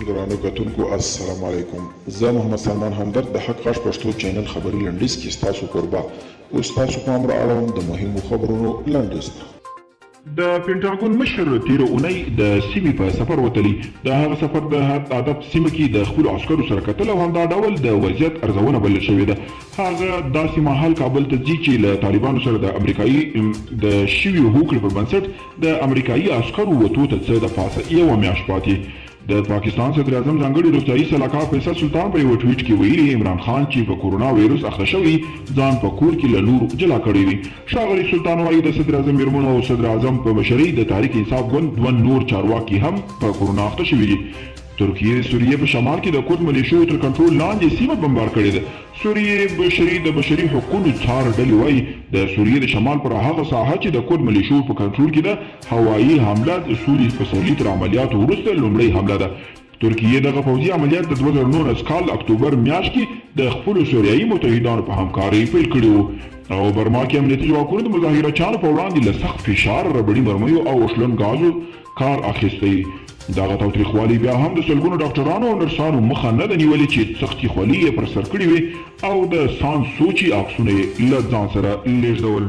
درانو کتونکو السلام علیکم. زه محمد سلمان همدرد د حق غږ پښتو چینل خبري لنډیز کې ستاسو کوربه اوس تاسو پام را اړوم د مهمو خبرونو لنډیز ته. د پینټاګون مشر تیره اونۍ د سیمې په سفر وتلی. د هغه سفر د هدف سیمه کې د خپلو عسکرو سره کتل او همدا ډول د وضعیت ارزونه بلل شوې ده. هغه داسې مهال کابل ته ځي چې له طالبانو سره د امریکایي د شویو هوکړې پر بنسټ د امریکایي عسکرو وتو ته څه د پاسه یوه میاشت پاتې. د پاکستان صدر اعظم ځانګړي روغتیایي سلاکار فیصل سلطان په یو ټویټ کې ویلي عمران خان چې په کورونا وایرس اخته شوی ځان په کور کې له نورو جلا کړی وي. ښاغلي سلطان وایي د صدر اعظم میرمن او صدر اعظم په مشرۍ د تحریک انصاف ګوند دوه نور چارواکي هم په کورونا اخته شوي دي. ترکیه د سوریې په شمال کې د کورد ملیشو تر کنټرول لاندې سیمه بمبار کړې ده. سوریې د بشري حقوقو څار ډلې وایي د سوریې د شمال پر هغه ساحه چې د کورد ملیشو په کنټرول کې ده هوایي حمله د سوري پسرلي تر عملیاتو وروسته لومړۍ حمله ده. ترکیه دغه پوځي عملیات د 2019 کال اکتوبر میاشت کې د خپلو سوریایي متحدانو په همکارۍ پیل کړي وو او برما کې امنیتي ځواکونو د مظاهرچیانو په وړاندې له سخت فشار، ربړي مرمیو او شلن ګازو کار اخیستی. دغه تاوتریخوالي بیا هم د سلګونو ډاکټرانو او نرسانو مخه نه ده نیولې چې سختي خولي یې پر سر کړې وي او د سان سوچي عکسونه یې له ځان سره لیږدول.